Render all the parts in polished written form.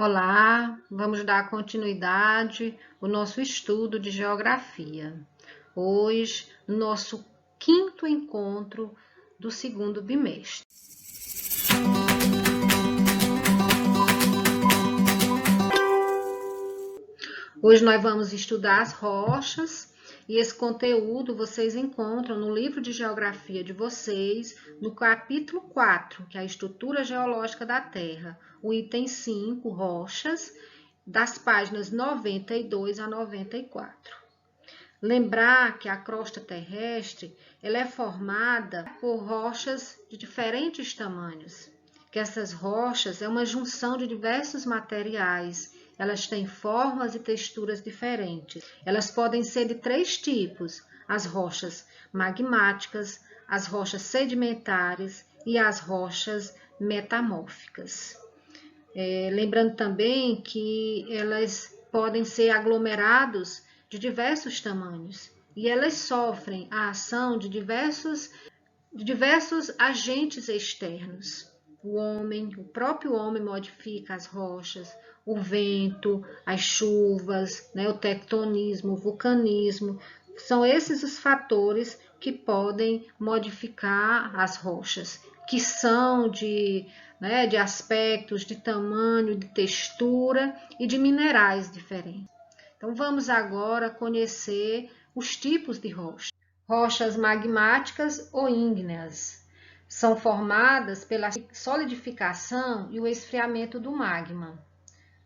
Olá, vamos dar continuidade ao nosso estudo de geografia. Hoje, nosso quinto encontro do segundo bimestre. Hoje nós vamos estudar as rochas e esse conteúdo vocês encontram no livro de geografia de vocês, no capítulo 4, que é a estrutura geológica da Terra, o item 5, rochas, das páginas 92 a 94. Lembrar que a crosta terrestre ela é formada por rochas de diferentes tamanhos, que essas rochas é uma junção de diversos materiais. Elas têm formas e texturas diferentes. Elas podem ser de três tipos: as rochas magmáticas, as rochas sedimentares e as rochas metamórficas. Lembrando também que elas podem ser aglomerados de diversos tamanhos e elas sofrem a ação de diversos agentes externos. O próprio homem modifica as rochas, o vento, as chuvas, o tectonismo, o vulcanismo. São esses os fatores que podem modificar as rochas, que são de aspectos, de tamanho, de textura e de minerais diferentes. Então, vamos agora conhecer os tipos de rochas. Rochas magmáticas ou ígneas são formadas pela solidificação e o esfriamento do magma.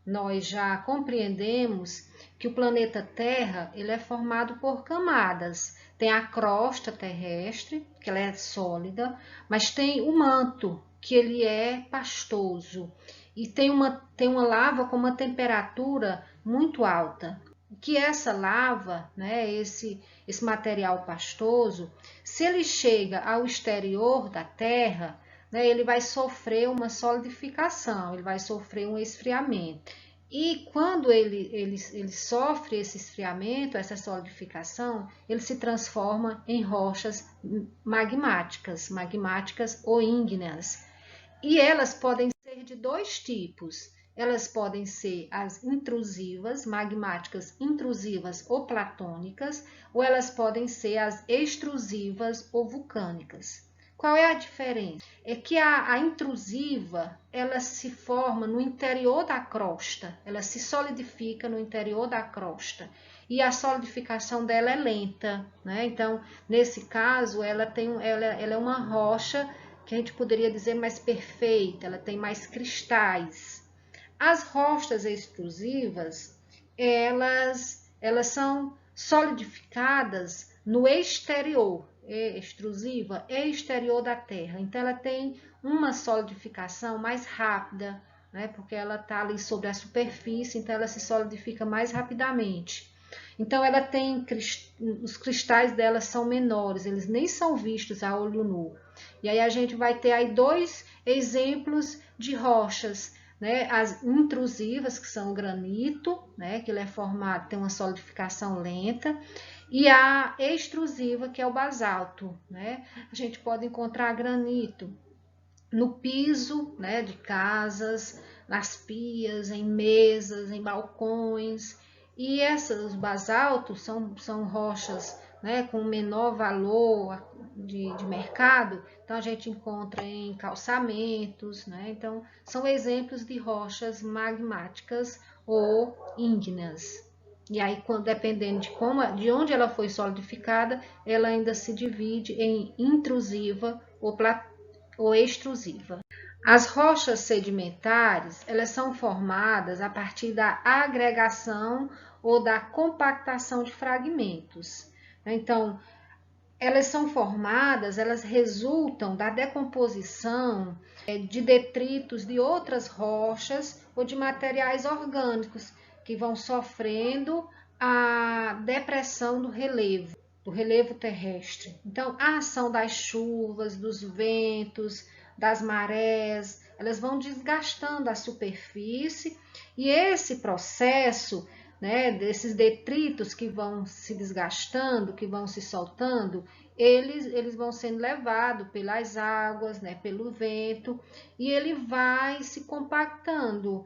Nós já compreendemos que o planeta Terra ele é formado por camadas. Tem a crosta terrestre, que ela é sólida, mas tem o manto, que ele é pastoso. E tem uma lava com uma temperatura muito alta. Que essa lava, esse material pastoso, se ele chega ao exterior da Terra, ele vai sofrer uma solidificação, ele vai sofrer um esfriamento. E quando ele sofre esse esfriamento, essa solidificação, ele se transforma em rochas magmáticas ou ígneas. E elas podem ser de dois tipos. Elas podem ser as intrusivas, magmáticas intrusivas ou platônicas, ou elas podem ser as extrusivas ou vulcânicas. Qual é a diferença? É que a intrusiva, ela se forma no interior da crosta, ela se solidifica no interior da crosta, e a solidificação dela é lenta, Então, nesse caso, ela é uma rocha que a gente poderia dizer mais perfeita, ela tem mais cristais. As rochas extrusivas, elas são solidificadas no exterior, extrusiva, exterior da Terra. Então, ela tem uma solidificação mais rápida, porque ela está ali sobre a superfície, então ela se solidifica mais rapidamente. Então, ela tem, os cristais dela são menores, eles nem são vistos a olho nu. E aí a gente vai ter aí dois exemplos de rochas, as intrusivas, que são o granito, que ele é formado, tem uma solidificação lenta, e a extrusiva, que é o basalto, A gente pode encontrar granito no piso, de casas, nas pias, em mesas, em balcões, e os basaltos são rochas, com menor valor de mercado, então a gente encontra em calçamentos, Então são exemplos de rochas magmáticas ou ígneas. E aí, dependendo de onde ela foi solidificada, ela ainda se divide em intrusiva ou extrusiva. As rochas sedimentares, elas são formadas a partir da agregação ou da compactação de fragmentos. Então, elas resultam da decomposição de detritos de outras rochas ou de materiais orgânicos que vão sofrendo a depressão do relevo terrestre. Então, a ação das chuvas, dos ventos, das marés, elas vão desgastando a superfície e esse processo, desses detritos que vão se desgastando, que vão se soltando, eles vão sendo levados pelas águas, pelo vento, e ele vai se compactando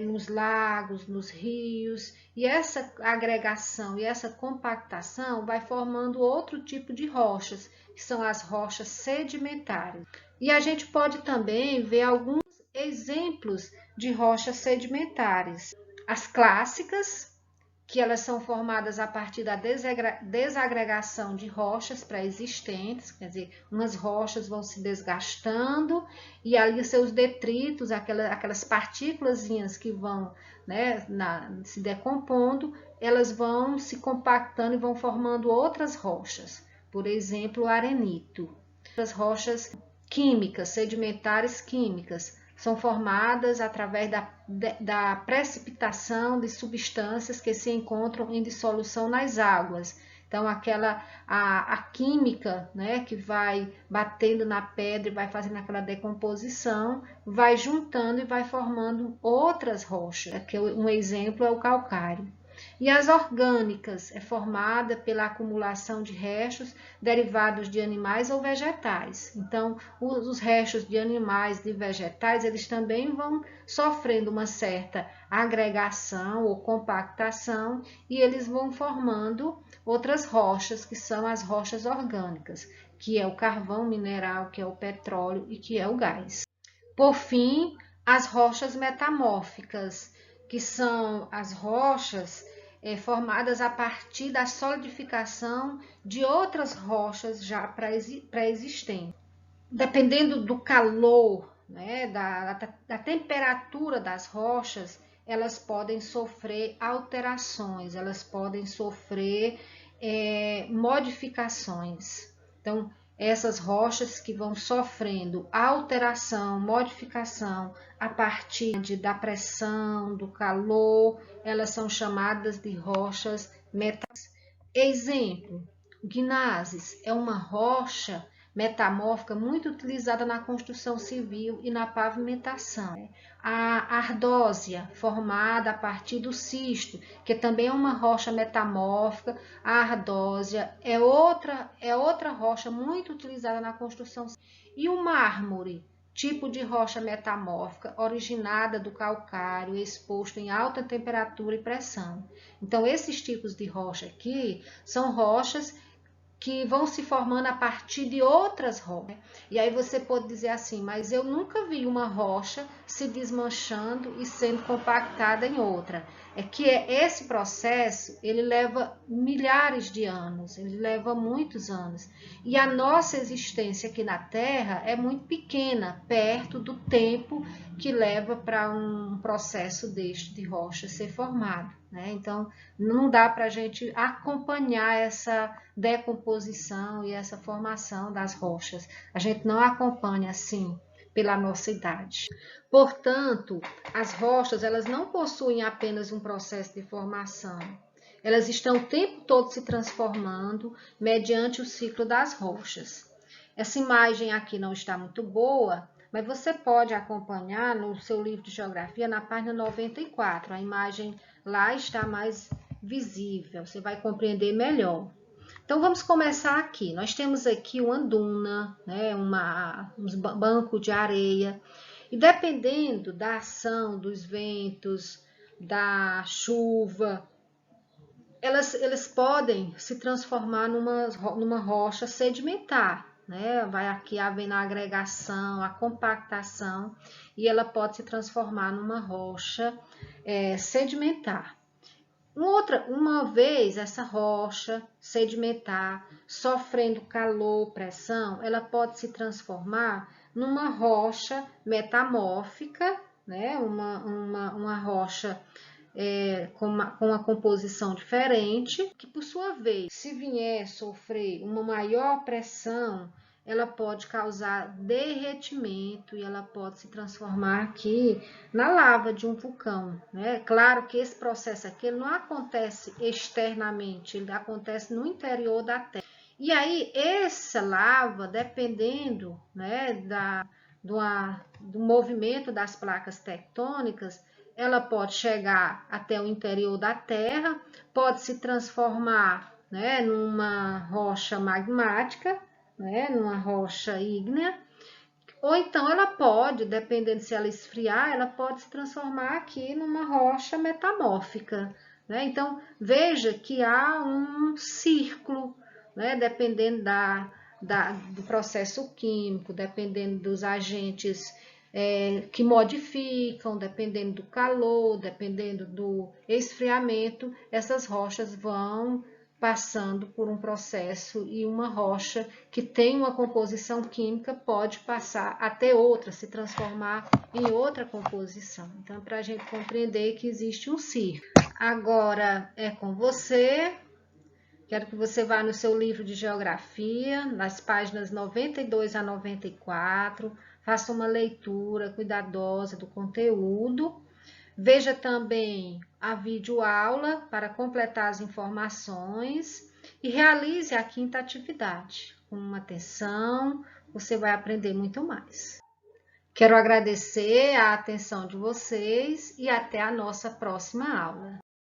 nos lagos, nos rios, e essa agregação e essa compactação vai formando outro tipo de rochas, que são as rochas sedimentares. E a gente pode também ver alguns exemplos de rochas sedimentares. As clássicas, que elas são formadas a partir da desagregação de rochas pré-existentes, quer dizer, umas rochas vão se desgastando e ali seus detritos, aquelas partículas que vão, né, se decompondo, elas vão se compactando e vão formando outras rochas, por exemplo, o arenito. As rochas químicas, sedimentares químicas, são formadas através da precipitação de substâncias que se encontram em dissolução nas águas. Então, a química, né, que vai batendo na pedra e vai fazendo aquela decomposição, vai juntando e vai formando outras rochas. Aqui, um exemplo é o calcário. E as orgânicas é formada pela acumulação de restos derivados de animais ou vegetais. Então, os restos de animais e vegetais, eles também vão sofrendo uma certa agregação ou compactação e eles vão formando outras rochas, que são as rochas orgânicas, que é o carvão mineral, que é o petróleo e que é o gás. Por fim, as rochas metamórficas, que são as rochas formadas a partir da solidificação de outras rochas já pré-existentes. Dependendo do calor, né, da temperatura das rochas, elas podem sofrer alterações, elas podem sofrer modificações. Então, essas rochas que vão sofrendo alteração, modificação a partir da pressão, do calor, elas são chamadas de rochas metamórficas. Exemplo, gneiss é uma rocha metamórfica muito utilizada na construção civil e na pavimentação. A ardósia, formada a partir do cisto, que também é uma rocha metamórfica. A ardósia é outra rocha muito utilizada na construção civil. E o mármore, tipo de rocha metamórfica originada do calcário, exposto em alta temperatura e pressão. Então, esses tipos de rocha aqui são rochas que vão se formando a partir de outras rochas. E aí você pode dizer assim, mas eu nunca vi uma rocha se desmanchando e sendo compactada em outra. É que esse processo, ele leva milhares de anos, ele leva muitos anos. E a nossa existência aqui na Terra é muito pequena, perto do tempo que leva para um processo deste de rocha ser formado, né? Então, não dá para a gente acompanhar essa decomposição e essa formação das rochas. A gente não acompanha assim pela nossa idade. Portanto, as rochas, elas não possuem apenas um processo de formação. Elas estão o tempo todo se transformando mediante o ciclo das rochas. Essa imagem aqui não está muito boa, mas você pode acompanhar no seu livro de geografia na página 94. A imagem lá está mais visível, você vai compreender melhor. Então, vamos começar aqui. Nós temos aqui uma duna, né, um banco de areia. E dependendo da ação dos ventos, da chuva, elas podem se transformar numa rocha sedimentar, né? Vai aqui havendo a agregação, a compactação, e ela pode se transformar numa rocha sedimentar. Uma vez essa rocha sedimentar, sofrendo calor, pressão, ela pode se transformar numa rocha metamórfica, né? Uma rocha com uma composição diferente, que por sua vez, se vier sofrer uma maior pressão, ela pode causar derretimento e ela pode se transformar aqui na lava de um vulcão, né? Claro que esse processo aqui não acontece externamente, ele acontece no interior da Terra. E aí, essa lava, dependendo, né, do movimento das placas tectônicas, ela pode chegar até o interior da Terra, pode se transformar, né, numa rocha magmática, né, numa rocha ígnea, Ou então ela pode, dependendo se ela esfriar, ela pode se transformar aqui numa rocha metamórfica, né? Então, veja que há um círculo, né? Dependendo do processo químico, dependendo dos agentes que modificam, dependendo do calor, dependendo do esfriamento, essas rochas vão passando por um processo e uma rocha que tem uma composição química pode passar até outra, se transformar em outra composição. Então, para a gente compreender que existe um ciclo. Agora é com você. Quero que você vá no seu livro de geografia, nas páginas 92 a 94, faça uma leitura cuidadosa do conteúdo. Veja também a videoaula para completar as informações e realize a quinta atividade. Com atenção, você vai aprender muito mais. Quero agradecer a atenção de vocês e até a nossa próxima aula.